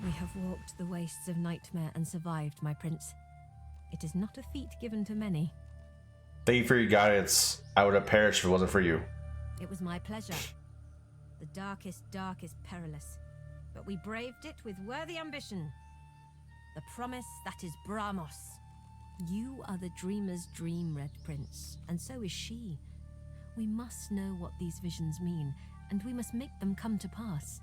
We have walked the wastes of nightmare and survived, my prince. It is not a feat given to many. Thank you for your guidance. I would have perished if it wasn't for you. It was my pleasure. The darkest dark is perilous, but we braved it with worthy ambition. The promise that is Bramos. You are the dreamer's dream, Red Prince, and so is she. We must know what these visions mean, and we must make them come to pass.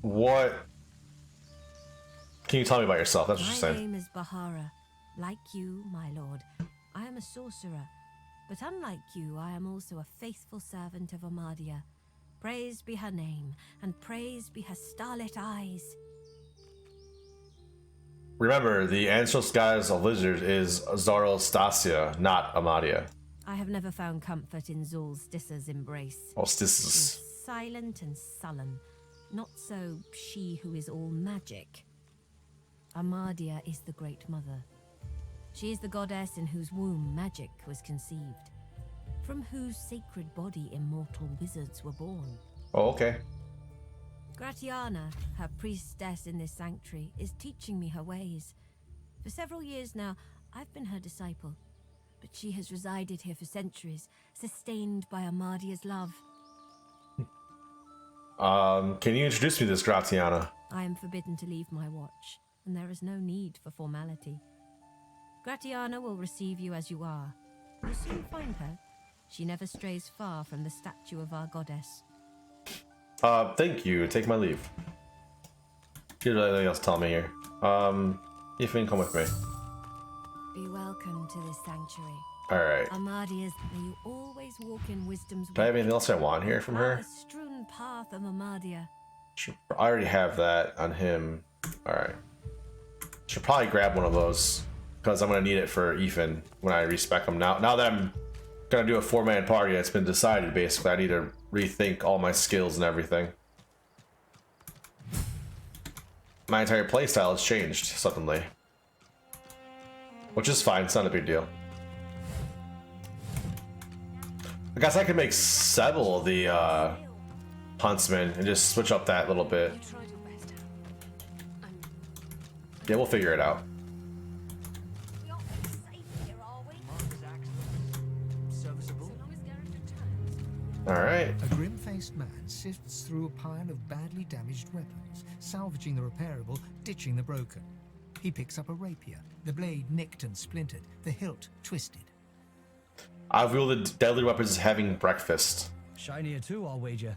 What? Can you tell me about yourself? That's what you're saying. My name is Bahara. Like you, my lord, I am a sorcerer. But unlike you, I am also a faithful servant of Amadia. Praised be her name, and praised be her starlit eyes. Remember, the ancestral skies of lizards is Zorostasia, not Amadia. I have never found comfort in Zulstissa's embrace. Oh, She Stissus. is silent and sullen, not so she who is all magic. Amadia is the Great Mother. She is the goddess in whose womb magic was conceived, from whose sacred body immortal wizards were born. Oh, okay. Gratiana, her priestess in this sanctuary, is teaching me her ways. For several years now, I've been her disciple, but she has resided here for centuries, sustained by Amadia's love. Can you introduce me to this Gratiana? I am forbidden to leave my watch, and there is no need for formality. Gratiana will receive you as you are. You'll soon find her. She never strays far from the statue of our goddess. Thank you. Take my leave. You have anything else to tell me here? Ifan, come with me. Be welcome to this sanctuary. Alright. Amadia's, may you always walk in wisdom's Do I have anything else I want here from her? A strewn path of Amadia. I already have that on him. Alright. Should probably grab one of those, because I'm going to need it for Ifan when I respec him. Now that I'm going to do a 4-man party, it's been decided basically. I need to rethink all my skills and everything. My entire playstyle has changed suddenly. Which is fine, it's not a big deal. I guess I could make Sebel the huntsman and just switch up that little bit. Yeah, we'll figure it out. Alright. A grim-faced man sifts through a pile of badly damaged weapons, salvaging the repairable, ditching the broken. He picks up a rapier, the blade nicked and splintered, the hilt twisted. I've wielded deadly weapons as having breakfast. Shinier too, I'll wager.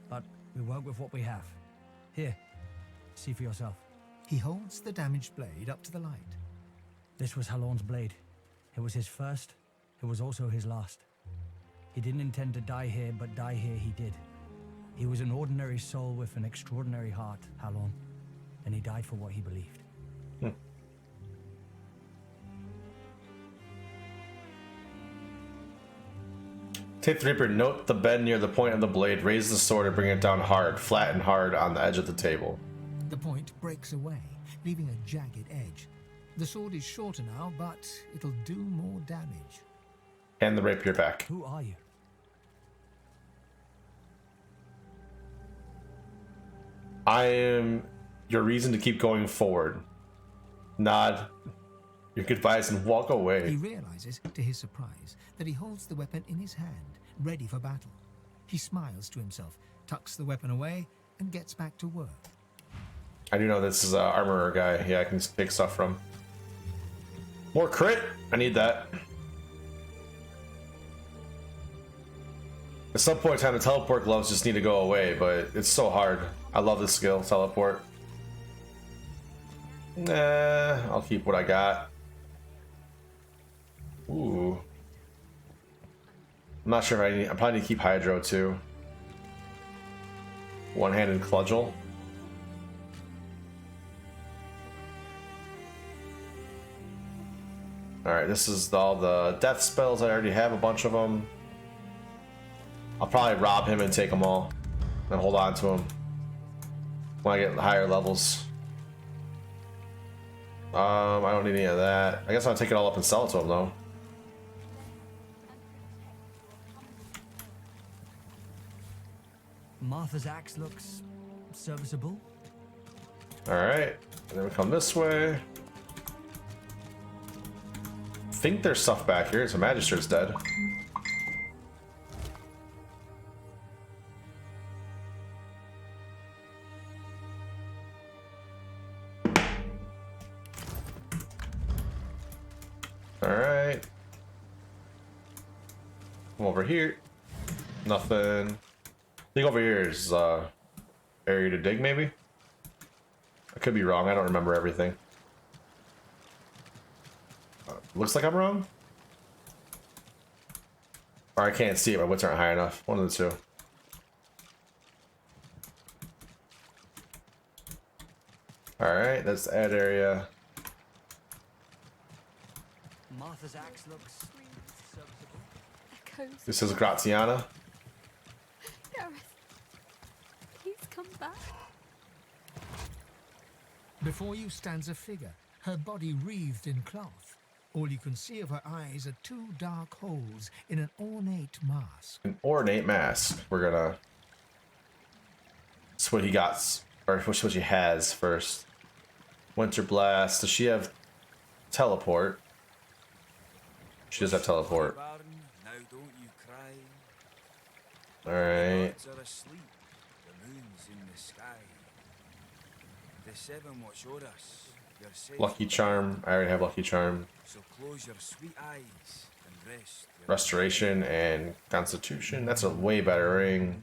But we work with what we have. Here, see for yourself. He holds the damaged blade up to the light. This was Halon's blade. It was his first, it was also his last. He didn't intend to die here, but die here he did. He was an ordinary soul with an extraordinary heart, Halon, and he died for what he believed. Take the Reaper, note the bend near the point of the blade, raise the sword and bring it down hard, flat and hard on the edge of the table. The point breaks away, leaving a jagged edge. The sword is shorter now, but it'll do more damage. Hand the rapier back. Who are you? I am your reason to keep going forward. Nod your goodbyes and walk He away. realizes, to his surprise, that he holds the weapon in his hand, ready for battle. He smiles to himself, tucks the weapon away, and gets back to work. I do know this is an armorer guy. Yeah, I can pick stuff from. More crit! I need that. At some point in time, the teleport gloves just need to go away, but it's so hard. I love this skill, teleport. Nah, I'll keep what I got. Ooh. I'm not sure if I probably need to keep Hydro too. One-handed Cudgel. Alright, this is all the death spells. I already have a bunch of them. I'll probably rob him and take them all. And hold on to him when I get higher levels. I don't need any of that. I guess I'll take it all up and sell it to him though. Martha's axe looks serviceable. Alright. And then we come this way. I think there's stuff back here. So Magister's dead. Alright. Come over here. Nothing. I think over here is area to dig, maybe? I could be wrong. I don't remember everything. Looks like I'm wrong. Or I can't see it. My wits aren't high enough. One of the two. Alright, that's the ad area. Martha's axe looks serviceable. Echoes. This is Graziana. Gareth, please come back. Before you stands a figure, her body wreathed in cloth. All you can see of her eyes are two dark holes in an ornate mask. An ornate mask. We're gonna. That's what he got, or what she has first. Winter Blast. Does she have teleport? She does have teleport. Now don't you cry. Alright. The birds are asleep. The moon's in the sky. The seven watch o'er us. You're safe. Lucky Charm. I already have Lucky Charm. So close your sweet eyes and rest. Your Restoration and Constitution. That's a way better ring.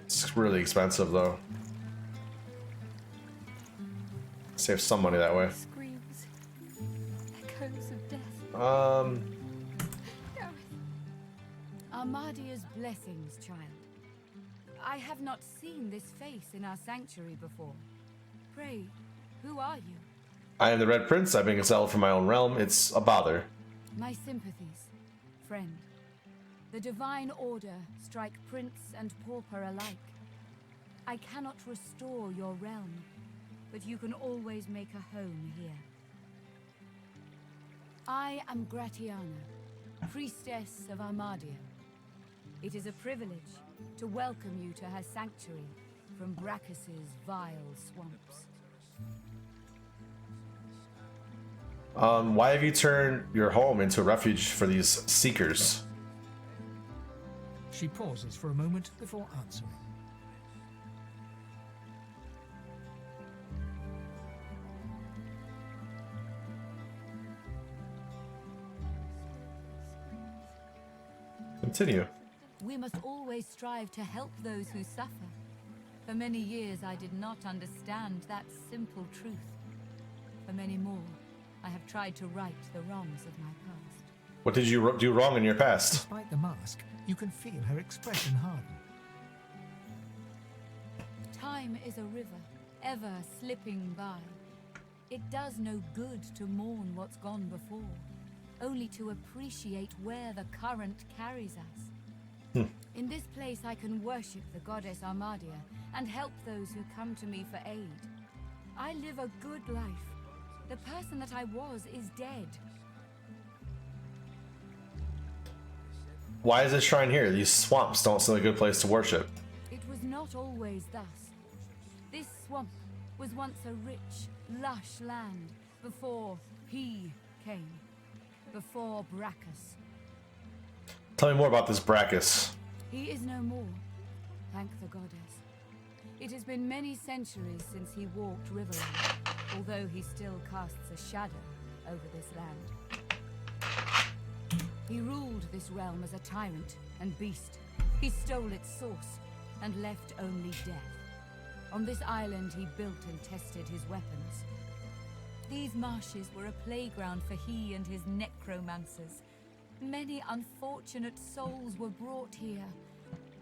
It's really expensive though. Save some money that way. Screams. Echoes of death. Gareth. Armadia's blessings, child. I have not seen this face in our sanctuary before. Pray, who are you? I am the Red Prince. I've been exiled from my own realm. It's a bother. My sympathies, friend. The Divine Order strike prince and pauper alike. I cannot restore your realm, but you can always make a home here. I am Gratiana, priestess of Armadia. It is a privilege to welcome you to her sanctuary from Brachus's vile swamps. Why have you turned your home into a refuge for these seekers? She pauses for a moment before answering. Continue. We must always strive to help those who suffer. For many years I did not understand that simple truth. For many more, I have tried to right the wrongs of my past. What did you do wrong in your past? Despite the mask, you can feel her expression harden. Time is a river, ever slipping by. It does no good to mourn what's gone before, only to appreciate where the current carries us. In this place I can worship the goddess Armadia and help those who come to me for aid. I live a good life. The person that I was is dead. Why is this shrine here? These swamps don't seem like a good place to worship. It was not always thus. This swamp was once a rich, lush land before he came. Before Brachus. Tell me more about this Brachus. He is no more, thank the goddess. It has been many centuries since he walked Riverland, although he still casts a shadow over this land. He ruled this realm as a tyrant and beast. He stole its source and left only death. On this island he built and tested his weapons. These marshes were a playground for he and his necromancers. Many unfortunate souls were brought here.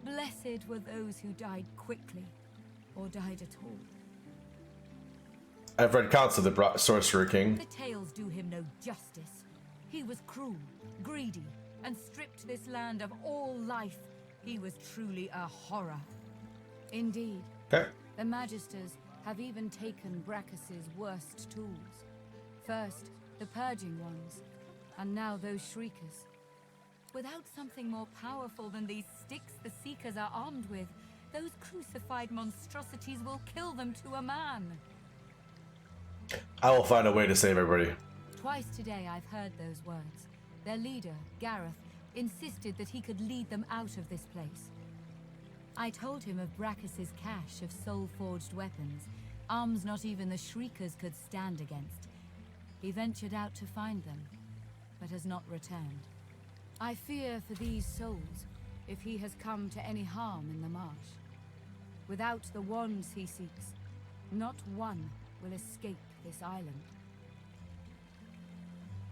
Blessed were those who died quickly, or died at all. I've read accounts of the Sorcerer King. The tales do him no justice. He was cruel, greedy, and stripped this land of all life. He was truly a horror. Indeed, Okay. the Magisters have even taken Brachus's worst tools. First, the purging ones, and now those shriekers. Without something more powerful than these sticks the Seekers are armed with, those crucified monstrosities will kill them to a man. I will find a way to save everybody. Twice today I've heard those words. Their leader, Gareth, insisted that he could lead them out of this place. I told him of Brachus's cache of soul-forged weapons, arms not even the Shriekers could stand against. He ventured out to find them, but has not returned. I fear for these souls, if he has come to any harm in the marsh. Without the wands he seeks, not one will escape this island.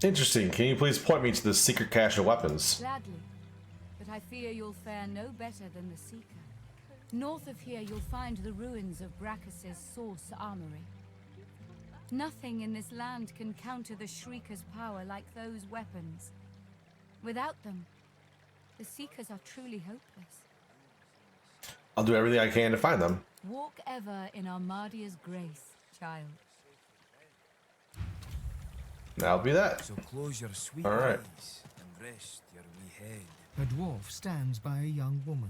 Interesting. Can you please point me to the secret cache of weapons? Gladly, but I fear you'll fare no better than the Seeker. North of here you'll find the ruins of Brachus's source armory. Nothing in this land can counter the Shrieker's power like those weapons. Without them, the Seekers are truly hopeless. I'll do everything I can to find them. Walk ever in Armadia's grace, child. That'll be that. So close your sweet All right. eyes and rest your wee head. A dwarf stands by a young woman.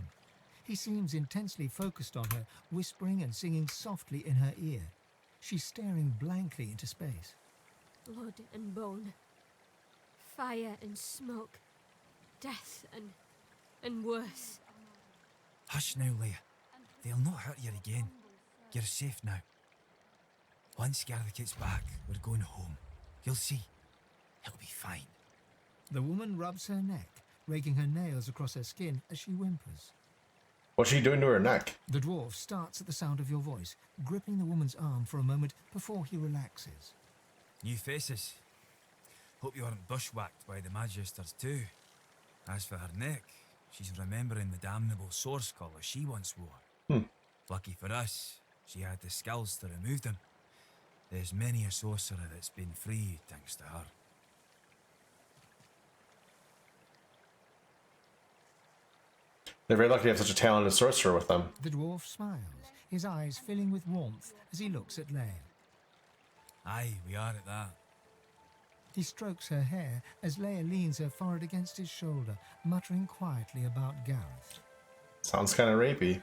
He seems intensely focused on her, whispering and singing softly in her ear. She's staring blankly into space. Blood and bone, fire and smoke, death and worse. Hush now, Leia. They'll not hurt you again. You're safe now. Once Gareth gets back, we're going home. You'll see. He'll be fine. The woman rubs her neck, raking her nails across her skin as she whimpers. What's she doing to her neck? The dwarf starts at the sound of your voice, gripping the woman's arm for a moment before he relaxes. New faces. Hope you weren't bushwhacked by the Magisters too. As for her neck, she's remembering the damnable source collar she once wore. Lucky for us, she had the skills to remove them. There's many a sorcerer that's been freed thanks to her. They're very lucky to have such a talented sorcerer with them. The dwarf smiles, his eyes filling with warmth as he looks at Leia. Aye, we are at that. He strokes her hair as Leia leans her forehead against his shoulder, muttering quietly about Gareth. Sounds kind of rapey.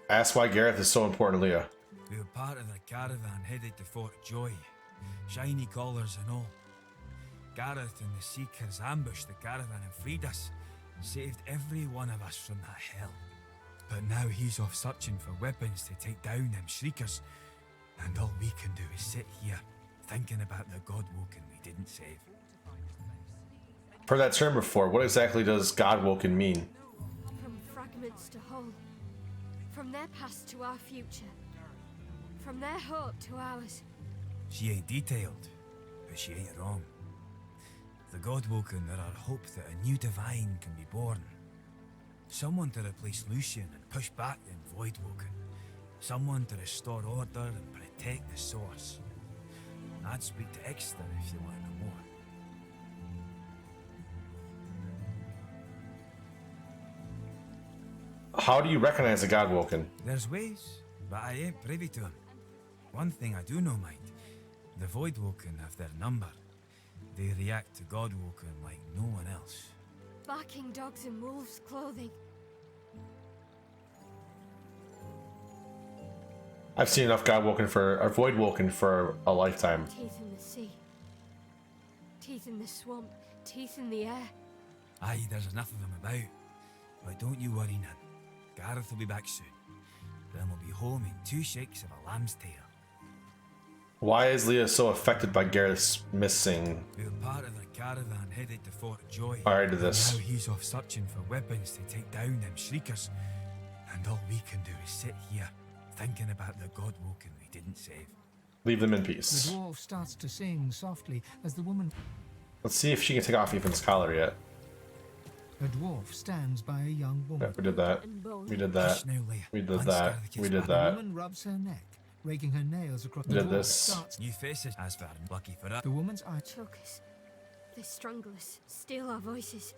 Ask why Gareth is so important to Leah. We were part of the caravan headed to Fort Joy. Shiny collars and all. Gareth and the Seekers ambushed the caravan and freed us, and saved every one of us from that hell. But now he's off searching for weapons to take down them Shriekers, and all we can do is sit here, thinking about the Godwoken we didn't save. Heard that term before. What exactly does Godwoken mean? From fragments to whole, from their past to our future, from their hope to ours. She ain't detailed, but she ain't wrong. The Godwoken are our hope that a new divine can be born. Someone to replace Lucian and push back them Voidwoken. Someone to restore order and protect the source. I'd speak to Exeter if you want to know more. How do you recognize a Godwoken? There's ways, but I ain't privy to them. One thing I do know, mind. The Voidwoken have their number. They react to Godwoken like no one else. Barking dogs in wolves' clothing. I've seen enough Voidwoken for a lifetime. Teeth in the sea. Teeth in the swamp. Teeth in the air. Aye, there's enough of them about. But don't you worry, Nan. Gareth will be back soon. Then we'll be home in 2 shakes of a lamb's tail. Why is Leah so affected by Gareth's missing? We were part of the caravan headed to Fort Joy. I already did this. Now he's off searching for weapons to take down them Shriekers. And all we can do is sit here, thinking about the Godwoken we didn't save. Leave them in The peace. dwarf starts to sing softly as the woman... Let's see if she can take off Ethan's collar yet. A dwarf stands by a young woman. Yeah, we did that. And bone. We did that. Hush now, Leia. We did Once that. Gareth gets We did back- The that. woman rubs her neck, raking her nails across We the did dwarf this. starts... New faces, as for lucky for us. The woman's eye... Choke us. They strangle us. Steal our voices.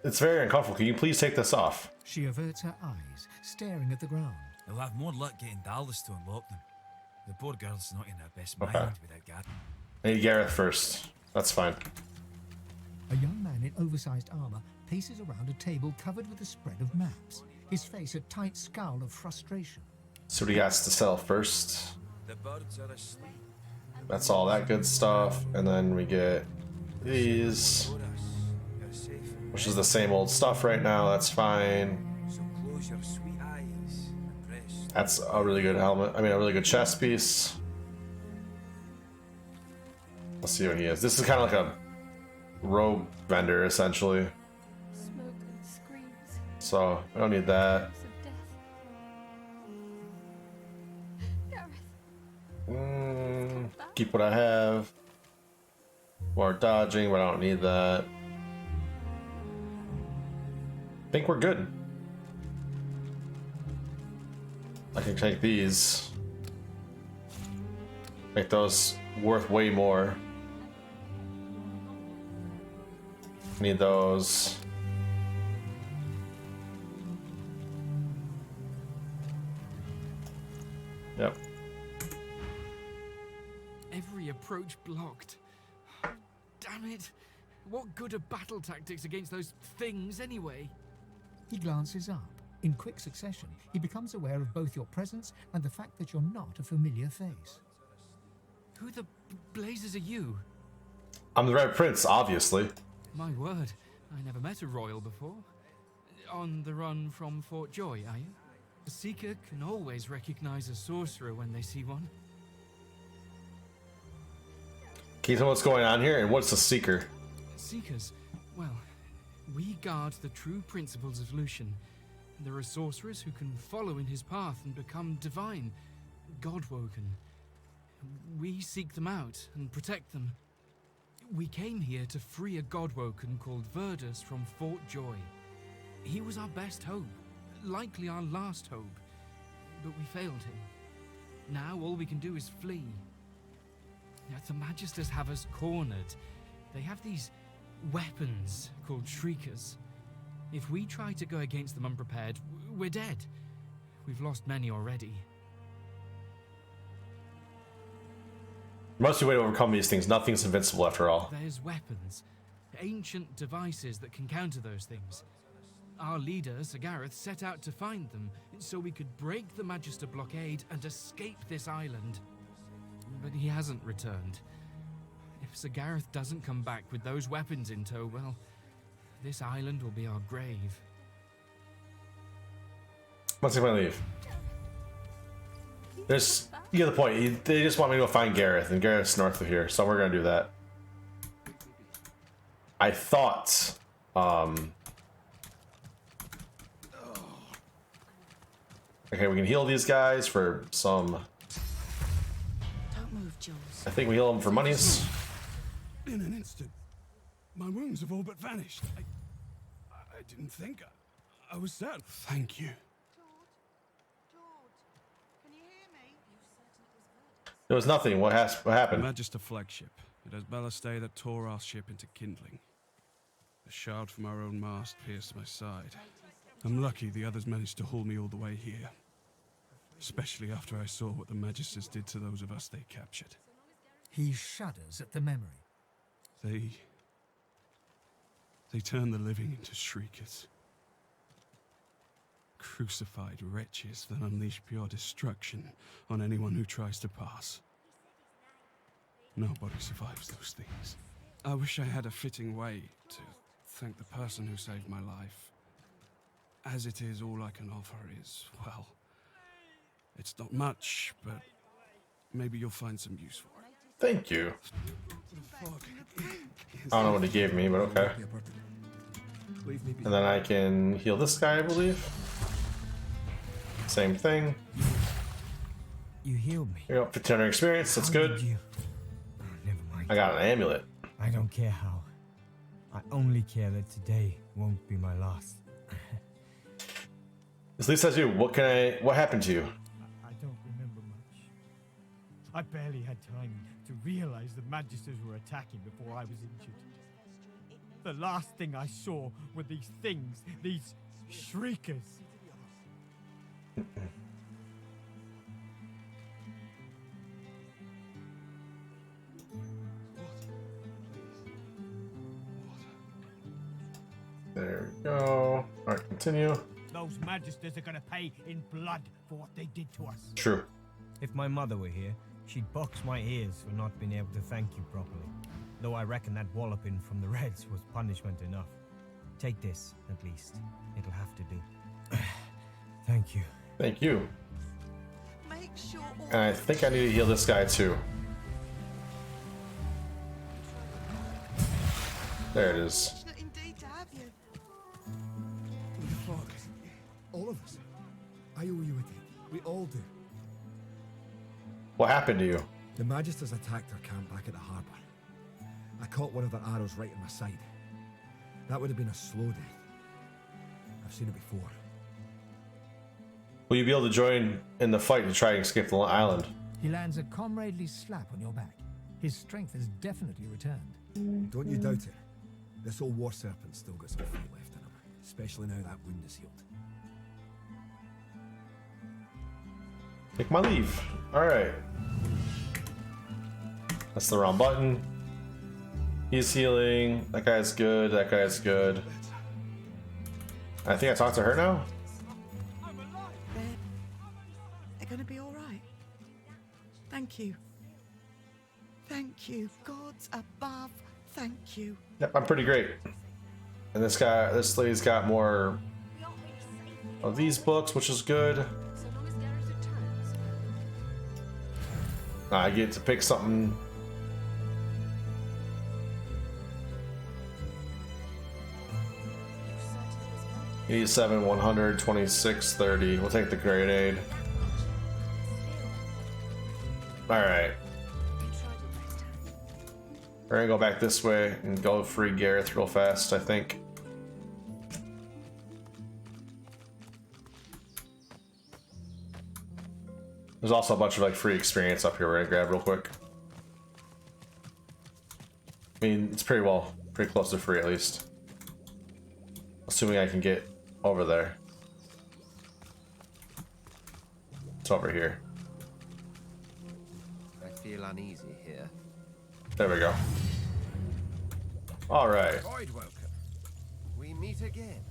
It's very uncomfortable. Can you please take this off? She averts her eyes, staring at the ground. He'll have more luck getting Dallas to unlock them. The poor girl's not in her best Okay. mind without Gareth. I need Gareth first. That's fine. A young man in oversized armor paces around a table covered with a spread of maps, his face a tight scowl of frustration. So what he has to sell first. The birds are asleep. That's all that good stuff. And then we get these, Before us, you're safe. which is the same old stuff right now. That's fine. So close your sweet eyes and rest. That's a really good helmet. I mean, a really good chest piece. Let's see what he is. This is kind of like a rogue vendor, essentially. Smoke and screams. So I don't need that. Of death. Gareth. Keep what I have. More dodging, but I don't need that. I think we're good. I can take these. Make those worth way more. Need those. Yep. Every approach blocked. Damn it! What good are battle tactics against those things anyway? He glances up. In quick succession, he becomes aware of both your presence and the fact that you're not a familiar face. Who the blazes are you? I'm the Red Prince, obviously. My word, I never met a royal before. On the run from Fort Joy, are you? A seeker can always recognize a sorcerer when they see one. Can you tell me what's going on here? And what's a seeker? Seekers, well, we guard the true principles of Lucian. There are sorcerers who can follow in his path and become divine, godwoken. We seek them out and protect them. We came here to free a godwoken called Verdus from Fort Joy. He was our best hope, likely our last hope, but we failed him. Now all we can do is flee. Now, the Magisters have us cornered. They have these weapons called Shriekers. If we try to go against them unprepared, we're dead. We've lost many already. Must be a way to overcome these things. Nothing's invincible after all. There's weapons, ancient devices that can counter those things. Our leader, Sir Gareth, set out to find them so we could break the Magister blockade and escape this island. But he hasn't returned. If Sir Gareth doesn't come back with those weapons in tow, well, this island will be our grave. What's he gonna leave? There's, you get the point. They just want me to go find Gareth, and Gareth's north of here, so we're gonna do that. I thought, okay, we can heal these guys for some. Don't move, Jules. I think we heal them for monies. In an instant, my wounds have all but vanished. I didn't think. I was sad. Thank you. There was nothing. What happened? Magister flagship. It has ballastay that tore our ship into kindling. A shard from our own mast pierced my side. I'm lucky the others managed to haul me all the way here. Especially after I saw what the Magisters did to those of us they captured. He shudders at the memory. They turned the living into shriekers. Crucified wretches that unleash pure destruction on anyone who tries to pass. Nobody survives those things. I wish I had a fitting way to thank the person who saved my life. As it is, all I can offer is, well, it's not much, but maybe you'll find some use for it. Thank you. I don't know what he gave me, but okay. And then I can heal this guy, I believe. Same thing. You healed me. You got 1500 experience. That's How good. did you? Oh, never mind. I got an amulet. I don't care how. I only care that today won't be my last. At least as you. What happened to you? I don't remember much. I barely had time to realize the Magisters were attacking before I was injured. The last thing I saw were these things, these shriekers. There we go. Alright, continue. Those magisters are gonna pay in blood for what they did to us. True. If my mother were here, she'd box my ears for not being able to thank you properly. Though I reckon that walloping from the Reds was punishment enough. Take this, at least. It'll have to do. Thank you. Thank you. Make sure all And I think I need to heal this guy too. There it is. fortunate indeed to have you. Fuck. All of us. I owe you a debt. We all do. What happened to you? The Magisters attacked our camp back at the harbour. I caught one of their arrows right in my side. That would have been a slow death. I've seen it before. Will you be able to join in the fight to try and escape the island? He lands a comradely slap on your back. His strength has definitely returned. Don't you doubt it. This old war serpent's still got some fight left in him, especially now that wound is healed. Take my leave. Alright. That's the wrong button. He's healing. That guy's good. That guy's good. I think I talked to her now. They're gonna be all right. Thank you. Thank you. Gods above, thank you. Yep, I'm pretty great. And this lady's got more of these books, which is good. I get to pick something. 87, 100, 26, 30. We'll take the grenade. Alright. We're gonna go back this way and go free Gareth real fast, I think. There's also a bunch of like free experience up here we're gonna grab real quick. I mean, it's pretty close to free at least. Assuming I can get over there. It's over here. I feel uneasy here. There we go. Alright. Void welcome. We meet again.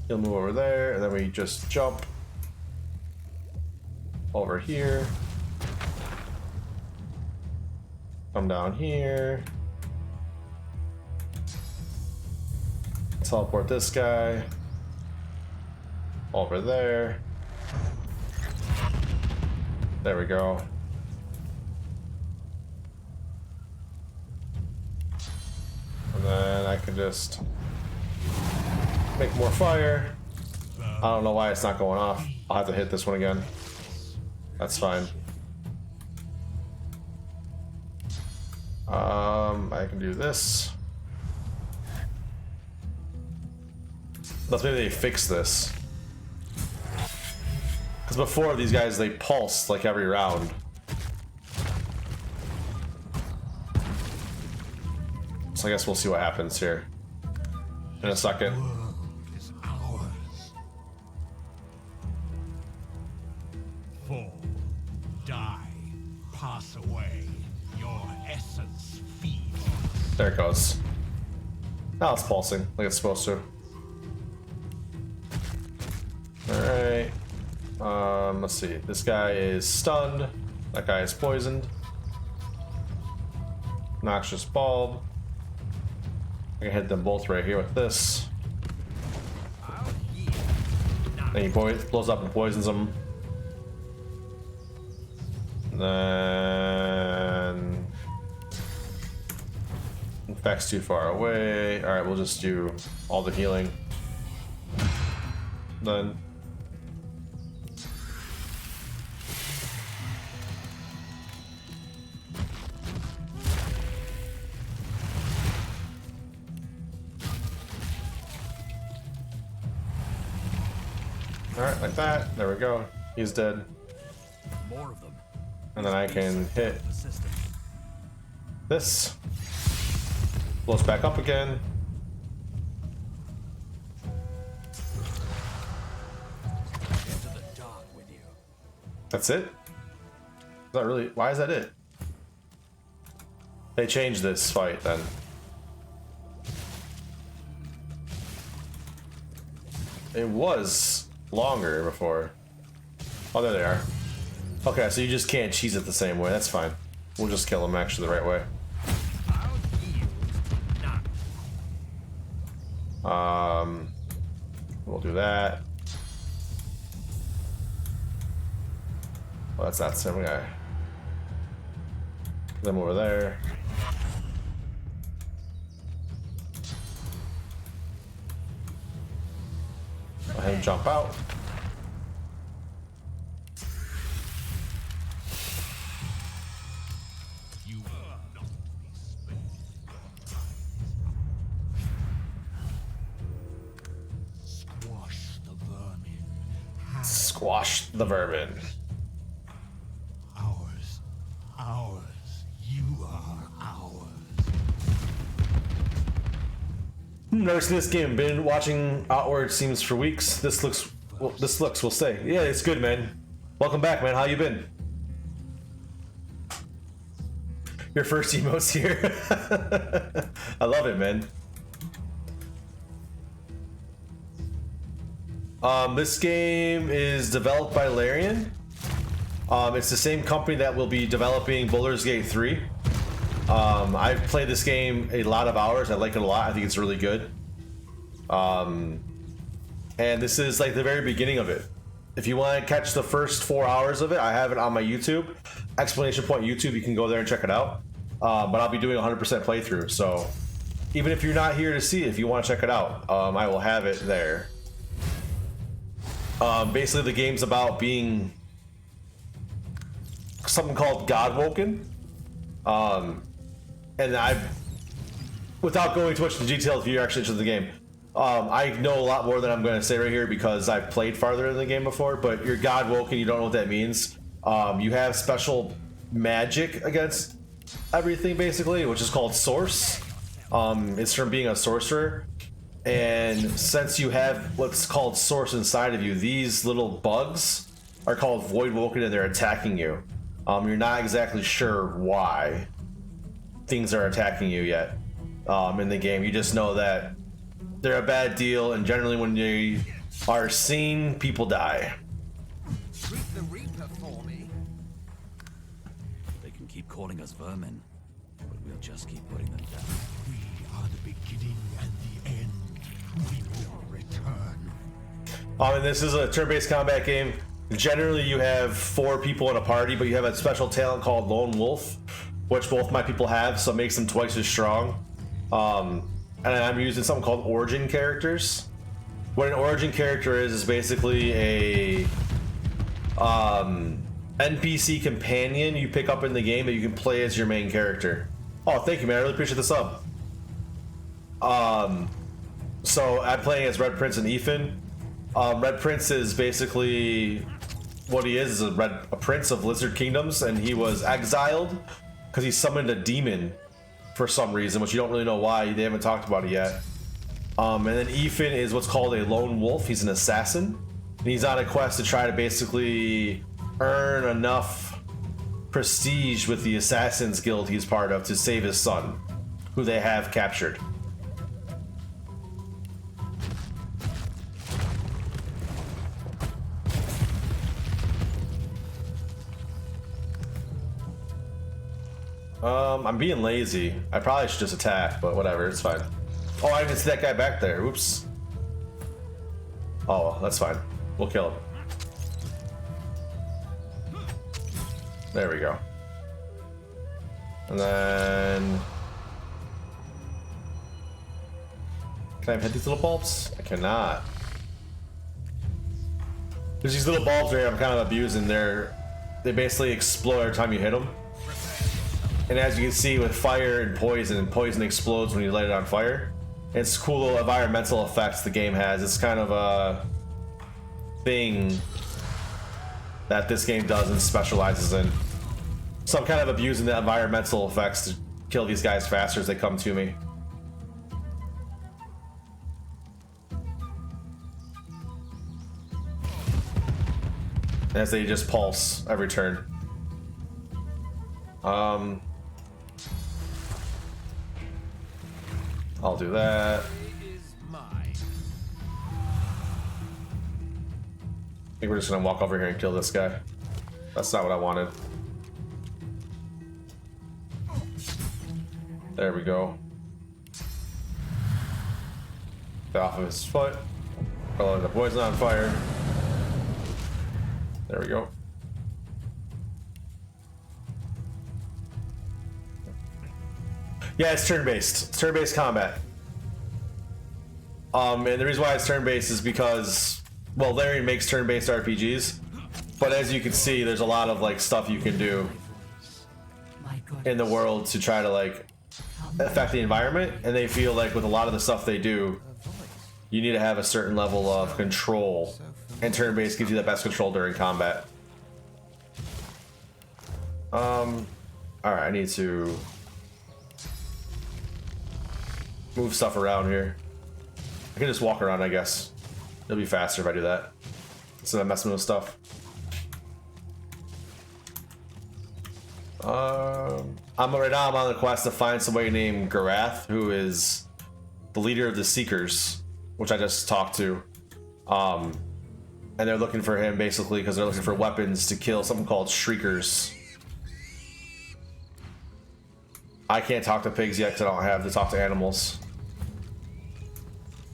He'll move over there, and then we just jump over here. Come down here. Teleport this guy over there. There we go. And then I can just make more fire. I don't know why it's not going off. I'll have to hit this one again. That's fine. I can do this. Let's maybe they fix this. Because before these guys, they pulsed like every round. So I guess we'll see what happens here in a second. Is ours. Fall, die, pass away. Your essence feeds. There it goes. Now it's pulsing like it's supposed to. Alright. Let's see. This guy is stunned. That guy is poisoned. Noxious bulb. I can hit them both right here with this. Then he blows up and poisons them. Then infects too far away. Alright, we'll just do all the healing. Then alright, like that. There we go. He's dead. More of them. And then I can hit this. Blows back up again. Into the dark with you. That's it? Is that really? Why is that it? They changed this fight then. It was longer before. Oh, there they are. Okay, so you just can't cheese it the same way. That's fine. We'll just kill them actually the right way. We'll do that. Well, that's not the same guy. Them over there. Go ahead and jump out. Squash the vermin. Ours. Ours. You are ours. Never seen this game. Been watching Outward seems for weeks. This looks, we'll say. Yeah, it's good, man. Welcome back, man. How you been? Your first emotes here. I love it, man. This game is developed by Larian. It's the same company that will be developing Baldur's Gate 3. I've played this game a lot of hours. I like it a lot. I think it's really good. And this is like the very beginning of it. If you want to catch the first 4 hours of it, I have it on my YouTube. Explanation Point YouTube, you can go there and check it out. But I'll be doing 100% playthrough. So even if you're not here to see it, if you want to check it out, I will have it there. Basically, the game's about being something called Godwoken. And without going too much into detail, if you're actually interested in the game, I know a lot more than I'm going to say right here because I've played farther in the game before. But you're Godwoken, you don't know what that means. You have special magic against everything, basically, which is called Source. It's from being a sorcerer. And since you have what's called Source inside of you, these little bugs are called Voidwoken and they're attacking you. You're not exactly sure why things are attacking you yet in the game. You just know that they're a bad deal, and generally when they are seen, people die. Greet the Reaper for me. They can keep calling us vermin, but we'll just keep putting them down. We are the beginning and the end. We will return. And this is a turn-based combat game. Generally, you have 4 people in a party, but you have a special talent called Lone Wolf, which both my people have, so it makes them twice as strong. And I'm using something called origin characters. What an origin character is basically a NPC companion you pick up in the game that you can play as your main character. Oh, thank you, man. I really appreciate the sub. So I'm playing as Red Prince and Ifan. Red Prince is basically what he is a prince of Lizard Kingdoms, and he was exiled because he summoned a demon for some reason, which you don't really know why. They haven't talked about it yet. And then Ifan is what's called a lone wolf. He's an assassin, and he's on a quest to try to basically earn enough prestige with the Assassin's Guild he's part of to save his son, who they have captured. I'm being lazy. I probably should just attack, but whatever, it's fine. Oh, I didn't see that guy back there. Oops. Oh, well, that's fine. We'll kill him. There we go. And then... Can I hit these little bulbs? I cannot. There's these little bulbs right here I'm kind of abusing. They basically explode every time you hit them. And as you can see with fire and poison explodes when you light it on fire. It's cool little environmental effects the game has. It's kind of a thing that this game does and specializes in. So I'm kind of abusing the environmental effects to kill these guys faster as they come to me. As they just pulse every turn. I'll do that. think we're just gonna walk over here and kill this guy. That's not what I wanted. There we go. Get off of his foot. Color the poison on fire. There we go. Yeah, it's turn-based. It's turn-based combat. And the reason why it's turn-based is because, well, Larry makes turn-based RPGs, but as you can see, there's a lot of like stuff you can do in the world to try to like affect the environment, and they feel like with a lot of the stuff they do, you need to have a certain level of control, and turn-based gives you the best control during combat. Alright, I need to move stuff around here. I can just walk around, I guess. It'll be faster if I do that instead of messing with stuff. Right now I'm on the quest to find somebody named Garath, who is the leader of the Seekers, which I just talked to. And they're looking for him basically because they're looking for weapons to kill something called Shriekers. I can't talk to pigs yet because I don't have to talk to animals.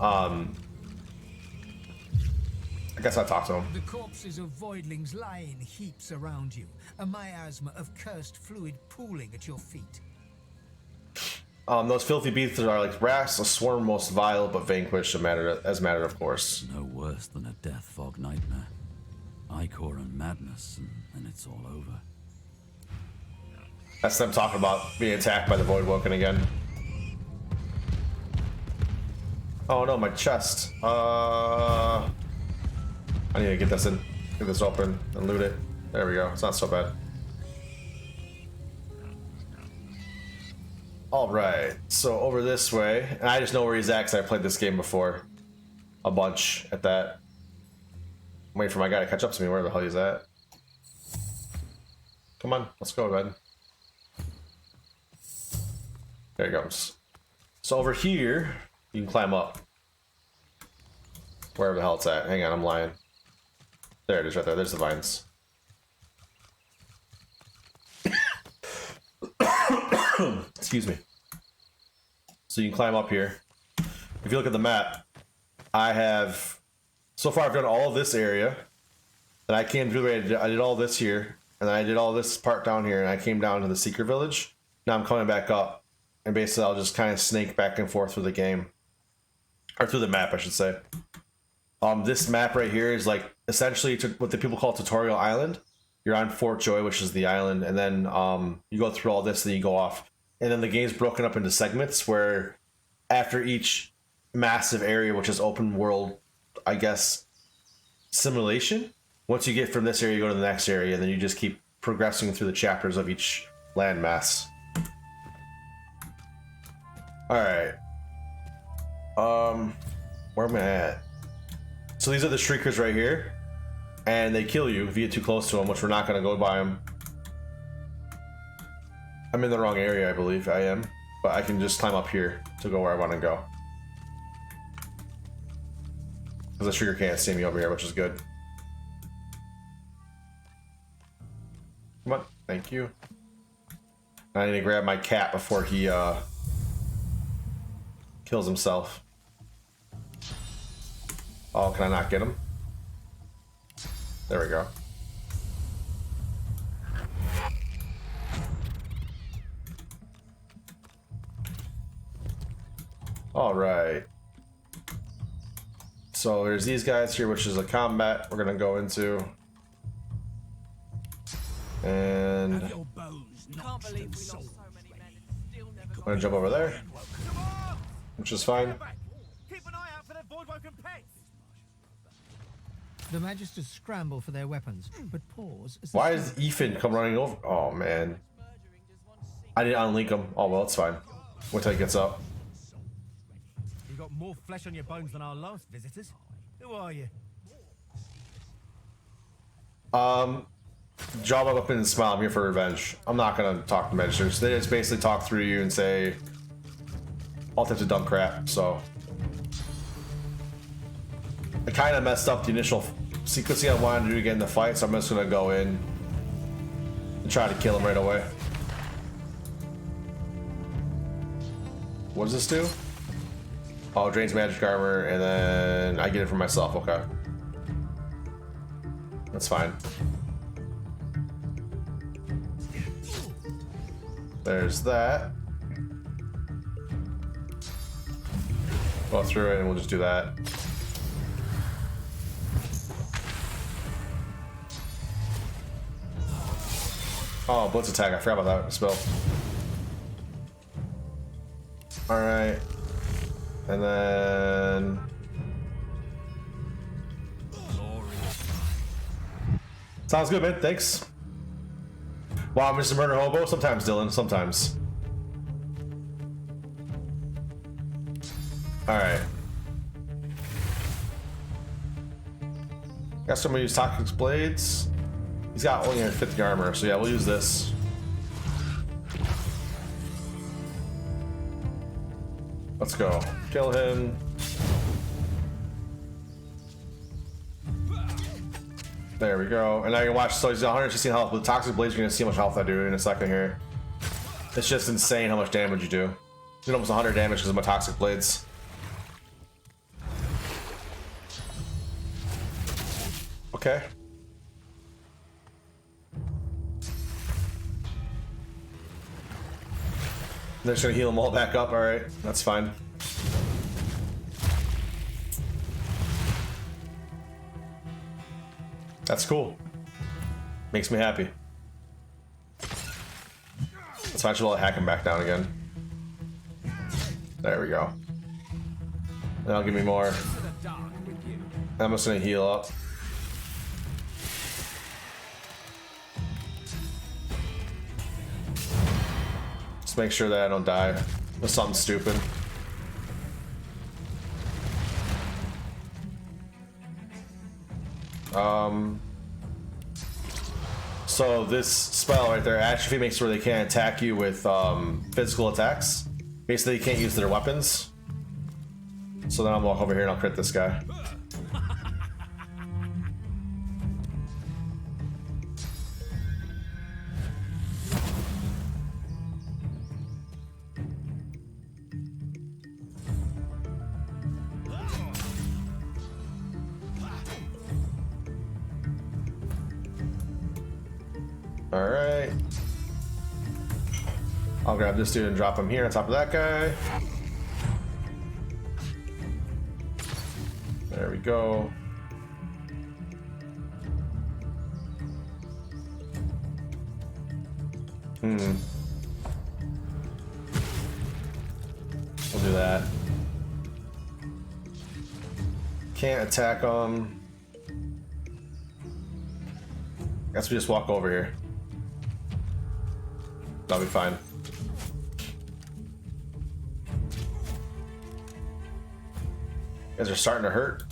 I guess I'll talk to him. The corpses of voidlings lie in heaps around you, a miasma of cursed fluid pooling at your feet. Those filthy beasts are like rats, a swarm most vile but vanquished as matter of course. No worse than a death fog nightmare. Ichor and madness, and then it's all over. That's them talking about being attacked by the Voidwoken again. Oh no, my chest. I need to get this in, get this open and loot it. There we go, it's not so bad. Alright, so over this way, and I just know where he's at because I played this game before. A bunch at that. I'm waiting for my guy to catch up to me, where the hell he's at. Come on, let's go, man. There he goes. So over here, you can climb up. Wherever the hell it's at. Hang on, I'm lying. There it is right there. There's the vines. Excuse me. So you can climb up here. If you look at the map, I have... So far I've done all of this area. Then I came through, I did all this here. And then I did all this part down here. And I came down to the Seeker Village. Now I'm coming back up. And basically I'll just kind of snake back and forth through the game. Or through the map, I should say. This map right here is like essentially what the people call Tutorial Island. You're on Fort Joy, which is the island, and then you go through all this, then you go off. And then the game's broken up into segments where after each massive area, which is open world, I guess, simulation, once you get from this area, you go to the next area, and then you just keep progressing through the chapters of each landmass. Alright. Where am I at? So these are the Shriekers right here. And they kill you if you get too close to them, which we're not going to go by them. I'm in the wrong area, I believe. I am. But I can just climb up here to go where I want to go. Because the Shrieker can't see me over here, which is good. Come on. Thank you. I need to grab my cat before he kills himself. Oh, can I not get him? There we go. All right. So there's these guys here, which is a combat we're gonna go into. And I'm gonna jump over there, which is fine. The Magisters scramble for their weapons, but pause. As why is Ifan come running over? Oh man, I didn't unlink him. Oh well, it's fine. Wait till he gets up. You got more flesh on your bones than our last visitors. Who are you? Draw my weapon and smile. I'm here for revenge. I'm not gonna talk to Magisters. They just basically talk through you and say all types of dumb crap. So I kind of messed up the initial sequence I wanted to do to get in the fight, so I'm just gonna go in and try to kill him right away. What does this do? Oh, it drains magic armor, and then I get it for myself. Okay. That's fine. There's that. Go through it and we'll just do that. Oh, blitz attack. I forgot about that spell. Alright. And then... Sounds good, man. Thanks. Wow, Mr. Murder Hobo? Sometimes, Dylan. Sometimes. Alright. Guess I'm gonna use Toxic Blades. He's got only 50 armor, so yeah, we'll use this. Let's go. Kill him. There we go. And now you can watch, so he's 116 health. With Toxic Blades, you're gonna see how much health I do in a second here. It's just insane how much damage you do. You did almost 100 damage because of my Toxic Blades. Okay. They're just gonna heal them all back up. All right, that's fine. That's cool. Makes me happy. Let's actually let hack him back down again. There we go. That'll give me more. I'm just gonna heal up. Just make sure that I don't die with something stupid. So this spell right there atrophy makes it where they can't attack you with physical attacks. Basically, you can't use their weapons. So then I'll walk over here and I'll crit this guy. Alright. I'll grab this dude and drop him here on top of that guy. There we go. We'll do that. Can't attack him. Guess we just walk over here. That'll be fine. You guys are starting to hurt.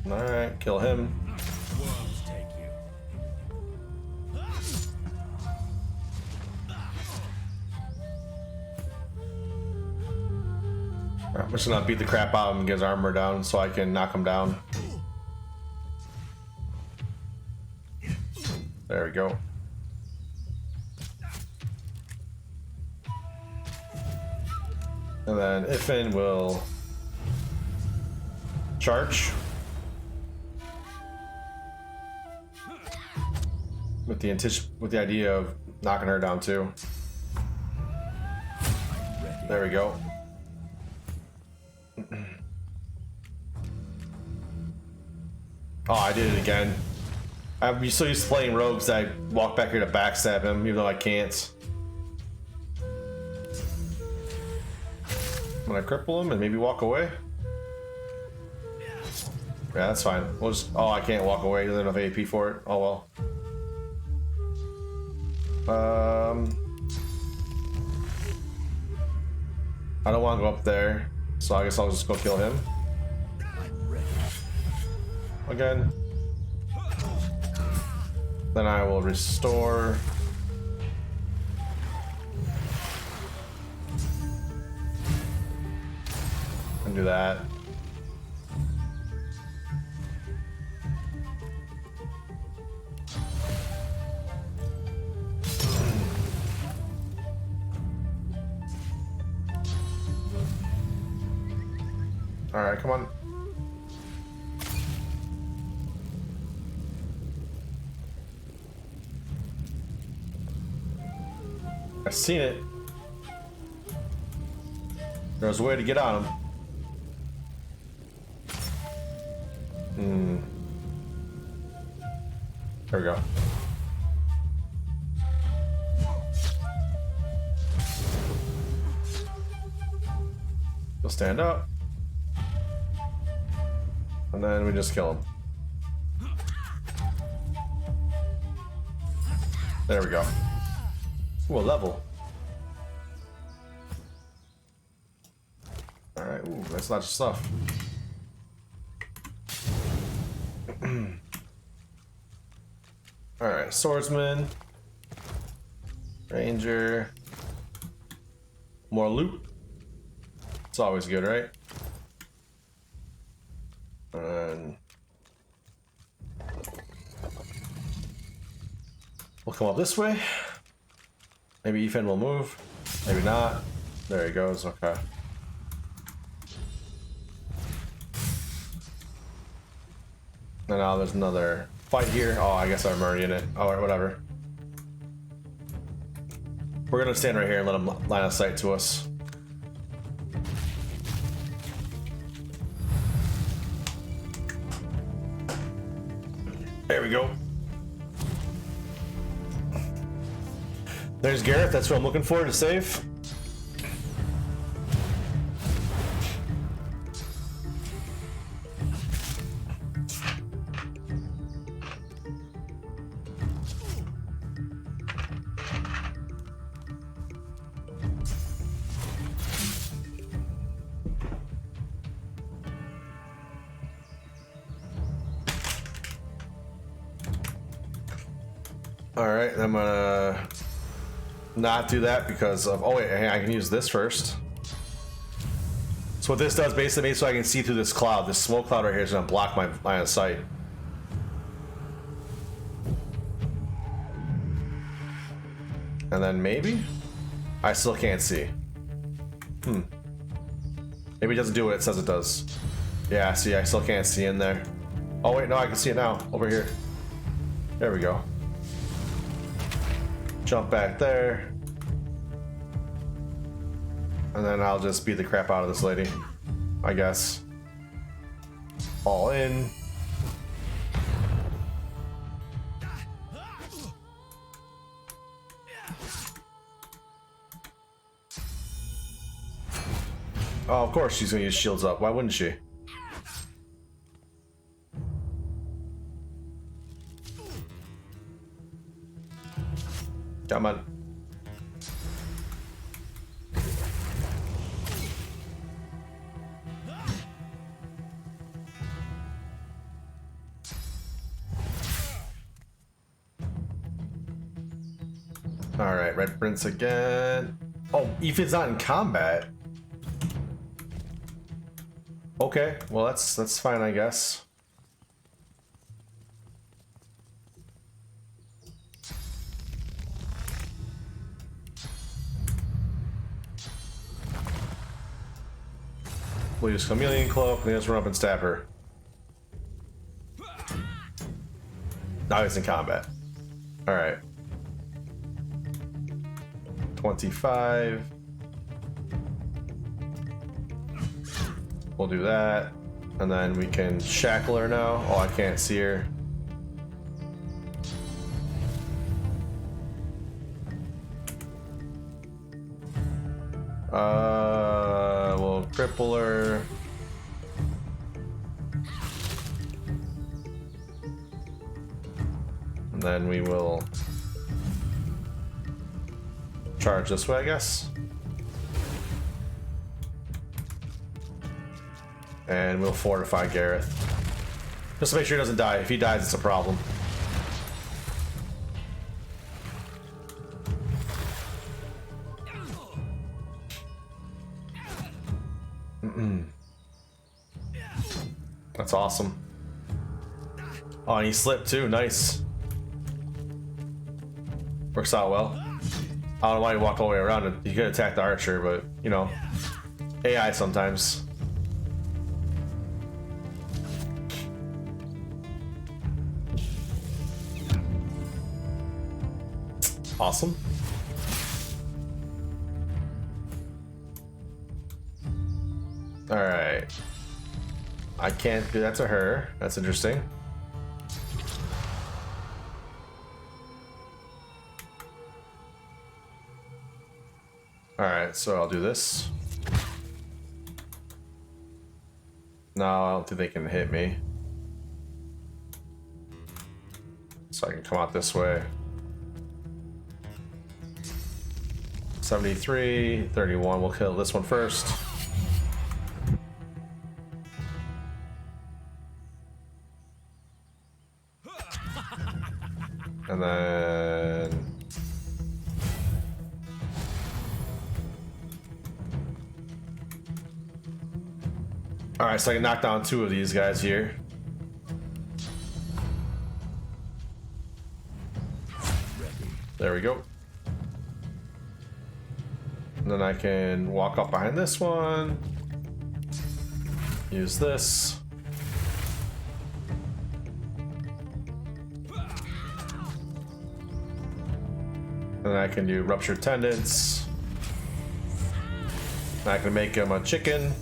Alright, kill him. I'm just gonna beat the crap out of him and get his armor down so I can knock him down. There we go. And then Ifan will charge with the idea of knocking her down too. There we go. Oh, I did it again. I'm so used to playing rogues that I walk back here to backstab him, even though I can't. I'm gonna cripple him and maybe walk away. Yeah, that's fine. We'll just. Oh, I can't walk away. He doesn't have enough AP for it. Oh well. I don't want to go up there, so I guess I'll just go kill him. Again. Then I will restore. do that. All right, come on. I've seen it. There's a way to get on him. There we go. He'll stand up. And then we just kill him. There we go. Ooh, a level. Alright, ooh, that's lots of stuff. Alright, swordsman. Ranger. More loot. It's always good, right? And we'll come up this way. Maybe Ifan will move. Maybe not. There he goes. Okay. And now there's another fight here. Oh, I guess I'm already in it. Alright, whatever. We're gonna stand right here and let him line of sight to us. There we go. There's Gareth, that's what I'm looking for to save. Alright, I'm gonna not do that because of, oh wait, I can use this first. So what this does basically makes so I can see through this cloud. This smoke cloud right here is gonna block my line of sight. And then maybe? I still can't see. Maybe it doesn't do what it says it does. Yeah, see, I still can't see in there. Oh wait, no, I can see it now. Over here. There we go. Jump back there. And then I'll just beat the crap out of this lady, I guess. All in. Oh, of course she's gonna use shields up. Why wouldn't she? Come on. All right, Red Prince again. Oh, Ifan's not in combat. Okay, well that's fine, I guess. We'll use Chameleon Cloak and just run up and stab her. Now he's in combat. Alright. 25. We'll do that. And then we can shackle her now. Oh, I can't see her. We'll cripple her. And then we will charge this way, I guess. And we'll fortify Gareth. Just to make sure he doesn't die. If he dies, it's a problem. That's awesome. Oh, and he slipped too. Nice. Works out well. I don't know why he walked all the way around it. He could attack the archer, but you know, AI sometimes. Awesome. All right. I can't do that to her. That's interesting. All right, so I'll do this. No, I don't think they can hit me. So I can come out this way. 73, 31. We'll kill this one first. And then... Alright, so I can knock down 2 of these guys here. There we go. And then I can walk up behind this one. Use this. And then I can do ruptured tendons. And I can make him a chicken.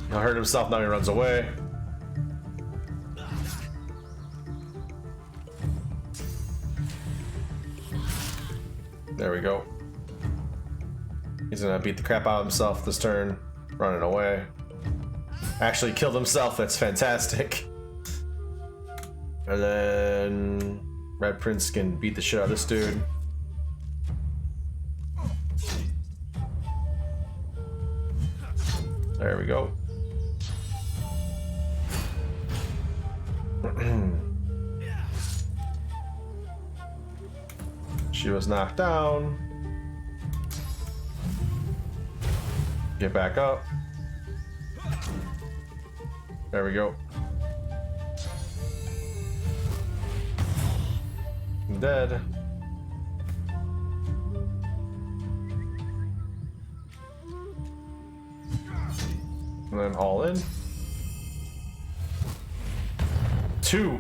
He'll hurt himself, now he runs away. There we go. He's gonna beat the crap out of himself this turn, running away. Actually killed himself, that's fantastic. And then Red Prince can beat the shit out of this dude. There we go. She was knocked down. Get back up. There we go. I'm dead. And then all in. 2.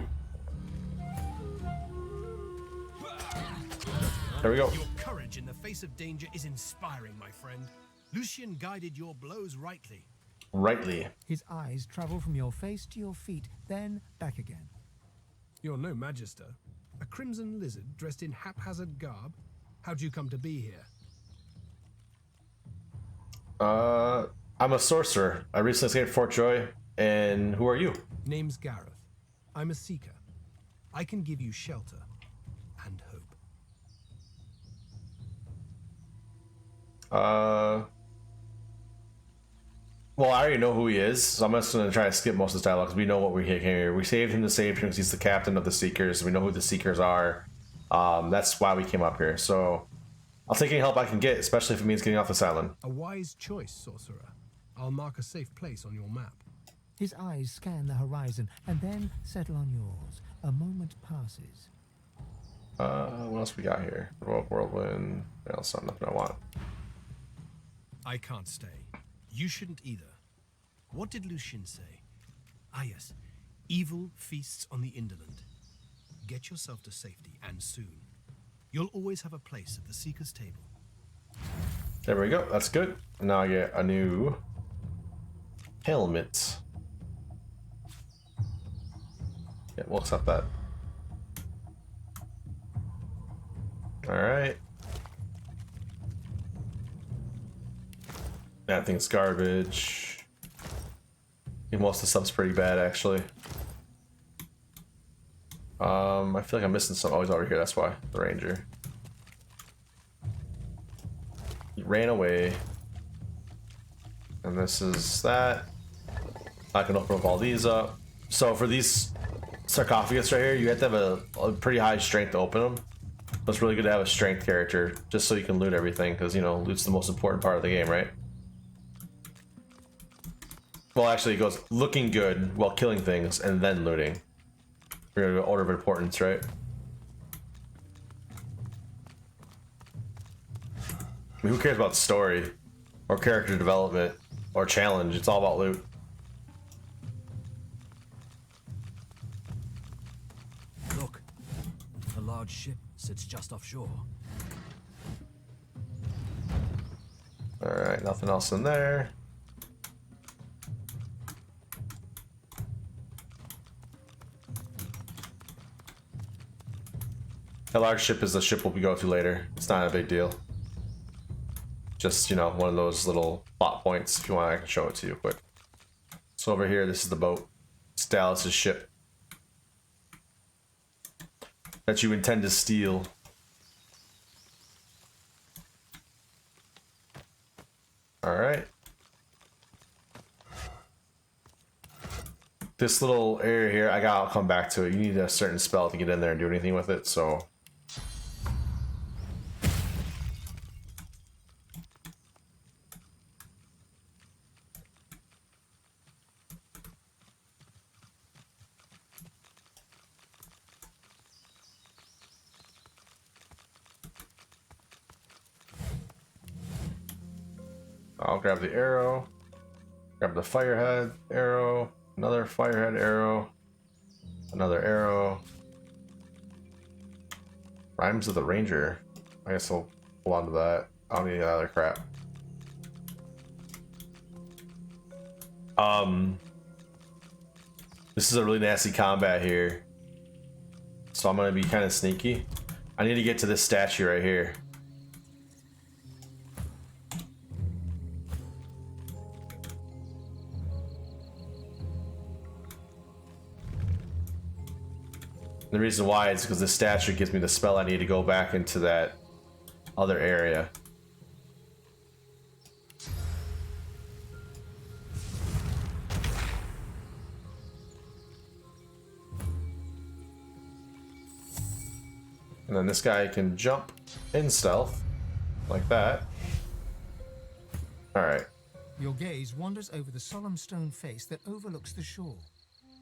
There we go. Your courage in the face of danger is inspiring, my friend. Lucian guided your blows rightly. Rightly. His eyes travel from your face to your feet, then back again. You're no magister. A crimson lizard dressed in haphazard garb? How'd you come to be here? I'm a sorcerer. I recently escaped Fort Joy. And who are you? Name's Gareth. I'm a seeker. I can give you shelter and hope. Well, I already know who he is, so I'm just gonna try to skip most of the dialogue because we know what we're here. We saved him to save him because he's the captain of the Seekers. We know who the Seekers are. That's why we came up here. So I'll take any help I can get, especially if it means getting off this island. A wise choice, sorcerer. I'll mark a safe place on your map. His eyes scan the horizon and then settle on yours. A moment passes. What else we got here? Whirlwind. Else, nothing I want. I can't stay. You shouldn't either. What did Lucian say? Ah yes, evil feasts on the indolent. Get yourself to safety, and soon. You'll always have a place at the Seeker's table. There we go, that's good. Now I get a new helmet. Yeah, we'll accept that. Alright. That thing's garbage. Most of the stuff's pretty bad, actually. I feel like I'm missing some. Oh, he's over here, that's why. The ranger. He ran away. And this is that. I can open up all these up. So for these sarcophagus right here, you have to have a pretty high strength to open them. But it's really good to have a strength character, just so you can loot everything, because, you know, loot's the most important part of the game, right? Well, actually, it goes looking good while killing things and then looting. We're gonna go order of importance, right? I mean, who cares about story or character development or challenge? It's all about loot. Look, a large ship sits just offshore. Alright, nothing else in there. A large ship is the ship we'll go to later. It's not a big deal. Just, you know, one of those little plot points. If you want, I can show it to you quick. So over here, this is the boat. It's Dallas's ship that you intend to steal. Alright. This little area here, I'll come back to it. You need a certain spell to get in there and do anything with it, so... I'll grab the arrow, grab the firehead arrow, another firehead arrow, another arrow. Rhymes of the Ranger. I guess I'll hold on to that. I don't need that other crap. This is a really nasty combat here. So I'm gonna be kind of sneaky. I need to get to this statue right here. The reason why is because this statue gives me the spell I need to go back into that other area. And then this guy can jump in stealth, like that. Alright. Your gaze wanders over the solemn stone face that overlooks the shore.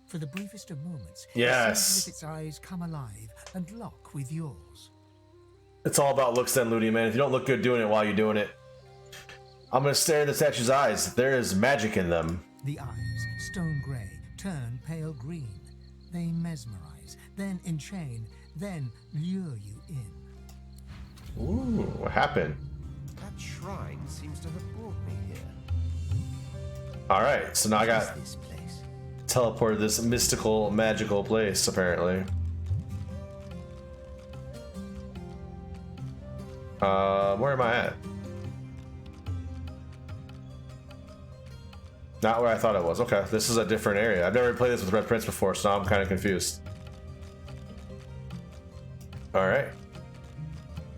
For the briefest of moments, yes, it seems as if its eyes come alive and lock with yours. It's all about looks then, Looty, man. If you don't look good doing it while you're doing it. I'm gonna stare at the statue's eyes. There is magic in them. The eyes, stone grey, turn pale green. They mesmerize, then enchain, then lure you in. Ooh, what happened? That shrine seems to have brought me here. Alright, so now I got This place. teleported to this mystical, magical place, apparently. Where am I at? Not where I thought it was. Okay, this is a different area. I've never played this with Red Prince before, so now I'm kind of confused. Alright.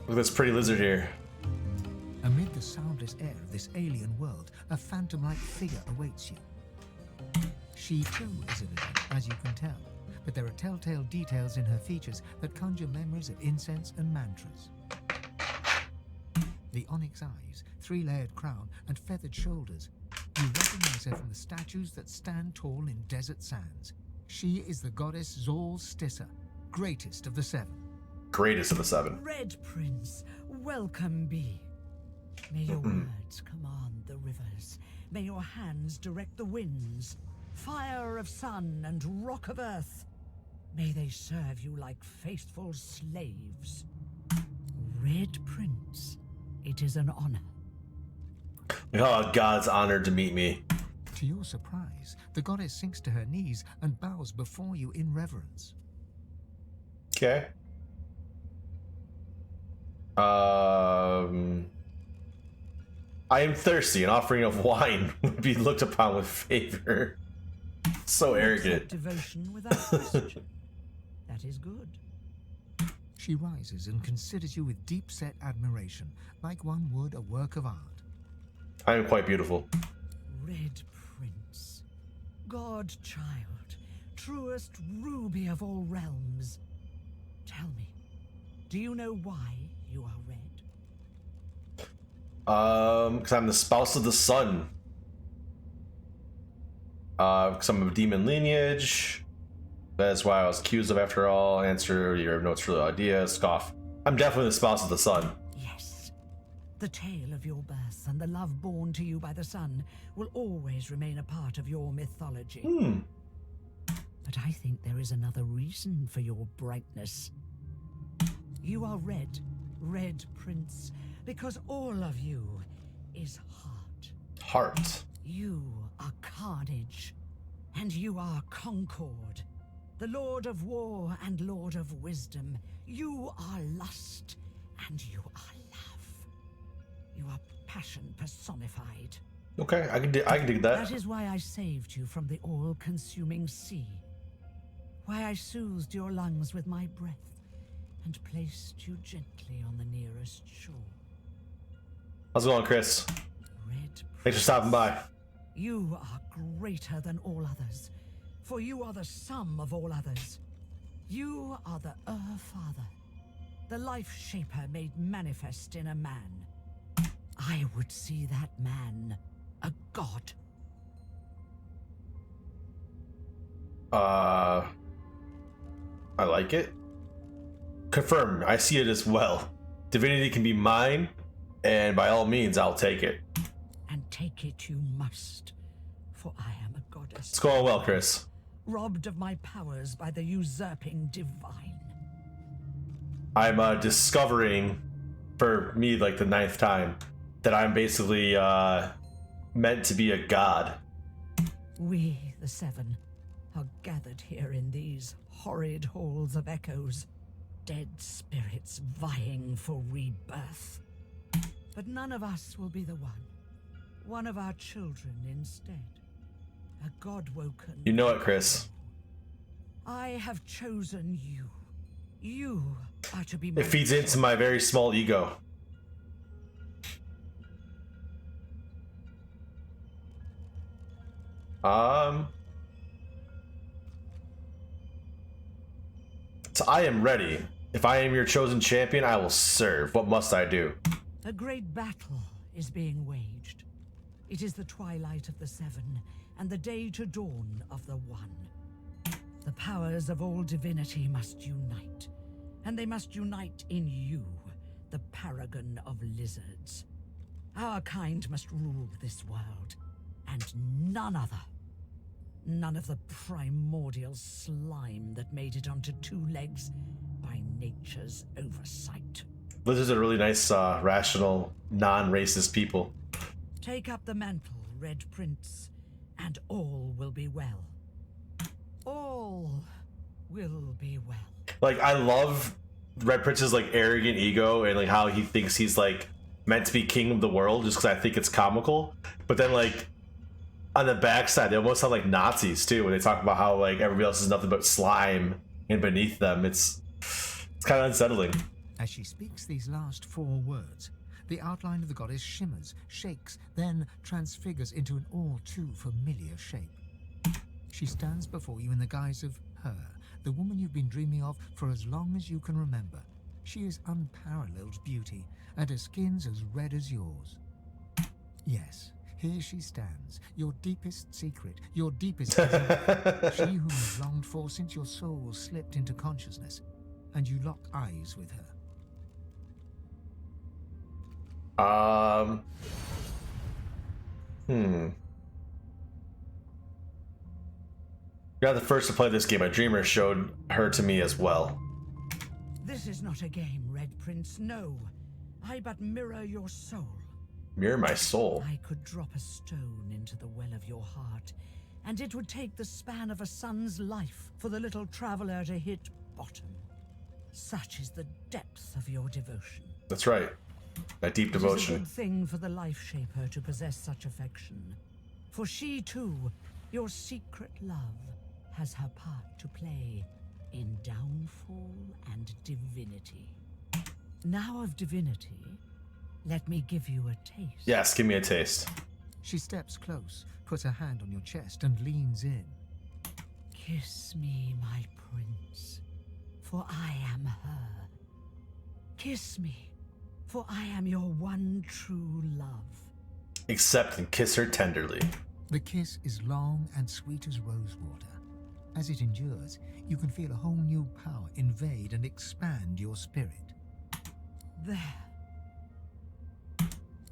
Look at this pretty lizard here. Amid the soundless air of this alien world, a phantom-like figure awaits you. She too is a lizard, as you can tell, but there are telltale details in her features that conjure memories of incense and mantras. The onyx eyes, three-layered crown, and feathered shoulders. You recognize her from the statues that stand tall in desert sands. She is the goddess Zol Stissa, greatest of the seven. Greatest of the seven. Red Prince, welcome be. May your words command the rivers. May your hands direct the winds. Fire of sun and rock of earth. May they serve you like faithful slaves. Red Prince, it is an honor. Oh, God's honored to meet me. To your surprise, the goddess sinks to her knees and bows before you in reverence. Okay. I am thirsty. An offering of wine would be looked upon with favor. So arrogant. Devotion without question. That is good. She rises and considers you with deep-set admiration, like one would a work of art. I am quite beautiful. Red Prince, God child, truest ruby of all realms. Tell me, do you know why you are red? Because I'm the spouse of the sun. Some of demon lineage. That's why I was accused of after all. Answer, you have no true idea. Scoff. I'm definitely the spouse of the sun. Yes. The tale of your birth and the love born to you by the sun will always remain a part of your mythology. But I think there is another reason for your brightness. You are red, Red Prince, because all of you is heart. Heart. You are carnage, and you are concord. The Lord of War and Lord of Wisdom. You are lust, and you are love. You are passion personified. Okay, I can dig that. That is why I saved you from the all-consuming sea. Why I soothed your lungs with my breath and placed you gently on the nearest shore. How's it going, Chris? Thanks for stopping by. You are greater than all others, for you are the sum of all others. You are the Father, the life shaper made manifest in a man. I would see that man a god. I like it. Confirmed. I see it as well. Divinity can be mine, and by all means, I'll take it. And take it you must, for I am a goddess. It's going well, Chris. Robbed of my powers by the usurping divine. I'm discovering, for me, like the 9th time, that I'm basically meant to be a god. We, the Seven, are gathered here in these horrid halls of echoes, dead spirits vying for rebirth. But none of us will be the one of our children instead. A god-woken. You know it, Chris. I have chosen you. You are to be my It feeds into my very small ego. So I am ready. If I am your chosen champion, I will serve. What must I do? A great battle is being waged. It is the twilight of the Seven, and the day to dawn of the One. The powers of all divinity must unite, and they must unite in you, the paragon of lizards. Our kind must rule this world, and none other. None of the primordial slime that made it onto 2 legs by nature's oversight. Lizards are really nice, rational, non-racist people. Take up the mantle, Red Prince, and all will be well. All will be well. Like, I love Red Prince's like arrogant ego and like how he thinks he's like meant to be king of the world just because I think it's comical. But then like on the backside, they almost sound like Nazis too when they talk about how like everybody else is nothing but slime and beneath them. It's kind of unsettling. As she speaks these last 4 words, the outline of the goddess shimmers, shakes, then transfigures into an all too familiar shape. She stands before you in the guise of her, the woman you've been dreaming of for as long as you can remember. She is unparalleled beauty, and her skin's as red as yours. Yes, here she stands, your deepest secret, your deepest desire. She whom you've longed for since your soul slipped into consciousness, and you lock eyes with her. You're not the first to play this game. A dreamer showed her to me as well. This is not a game, Red Prince, no. I but mirror your soul. Mirror my soul? I could drop a stone into the well of your heart, and it would take the span of a sun's life for the little traveler to hit bottom. Such is the depth of your devotion. That's right. That deep It is devotion. a good thing for the life shaper to possess such affection. For she too, your secret love, has her part to play in downfall and divinity. Now of divinity, let me give you a taste. Yes, give me a taste. She steps close, puts her hand on your chest, and leans in. Kiss me, my prince, for I am her. Kiss me, for I am your one true love. Accept and kiss her tenderly. The kiss is long and sweet as rosewater. As it endures, you can feel a whole new power invade and expand your spirit. There.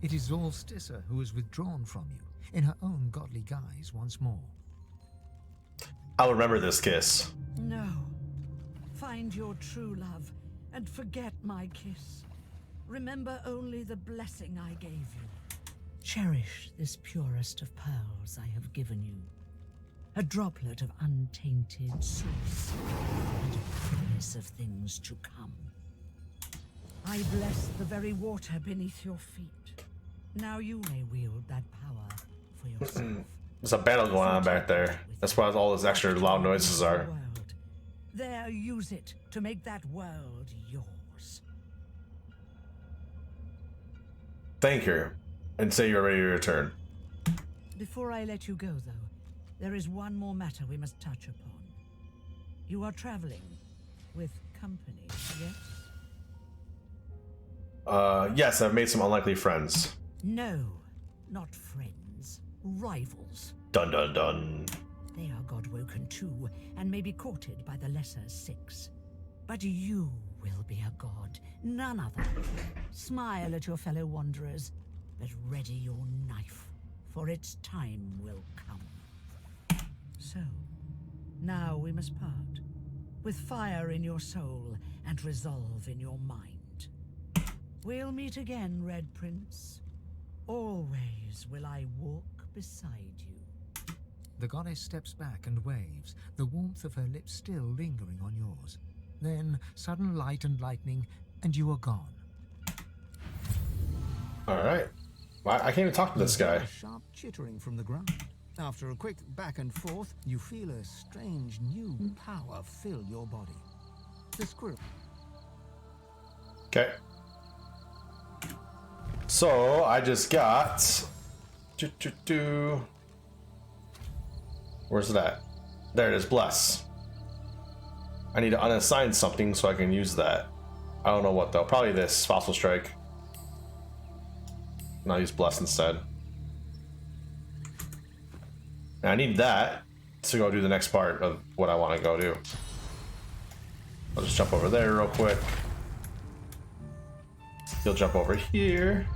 It is Zolstissa who has withdrawn from you, in her own godly guise once more. I'll remember this kiss. No. Find your true love and forget my kiss. Remember only the blessing I gave you. Cherish this purest of pearls I have given you. A droplet of untainted source and a promise of things to come. I bless the very water beneath your feet. Now you may wield that power for yourself. There's a battle going on back there. That's why all those extra loud noises are. There, use it to make that world yours. Thank her, and say you're ready to return. Before I let you go, though, there is one more matter we must touch upon. You are traveling with company, yes? Yes, I've made some unlikely friends. No, not friends. Rivals. Dun dun dun. They are God-woken too, and may be courted by the lesser six. But you will be a god, none other. Smile at your fellow wanderers, but ready your knife, for its time will come. So, now we must part, with fire in your soul and resolve in your mind. We'll meet again, Red Prince. Always will I walk beside you. The goddess steps back and waves, the warmth of her lips still lingering on yours. Then, sudden light and lightning, and you are gone. Alright. I can't even talk to this guy. A sharp chittering from the ground. After a quick back and forth, you feel a strange new power fill your body. The squirrel. Okay. So, I just got... Where's it at? There it is, bless. I need to unassign something so I can use that. I don't know what though. Probably this, Fossil Strike. And I'll use bless instead. And I need that to go do the next part of what I want to go do. I'll just jump over there real quick. You'll jump over here.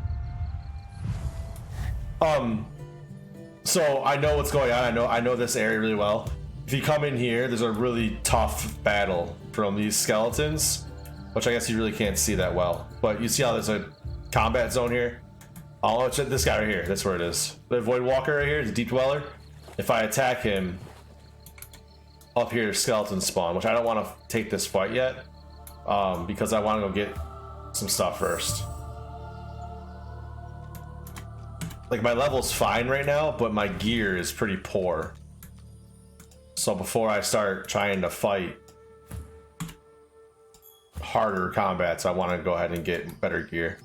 So I know what's going on. I know this area really well. If you come in here, there's a really tough battle from these skeletons, which I guess you really can't see that well. But you see how there's a combat zone here? Oh, it's this guy right here. That's where it is. The Void Walker right here, the Deep Dweller. If I attack him, up here, skeletons spawn, which I don't want to take this fight yet, because I want to go get some stuff first. Like, my level's fine right now, but my gear is pretty poor. So before I start trying to fight harder combats, I want to go ahead and get better gear.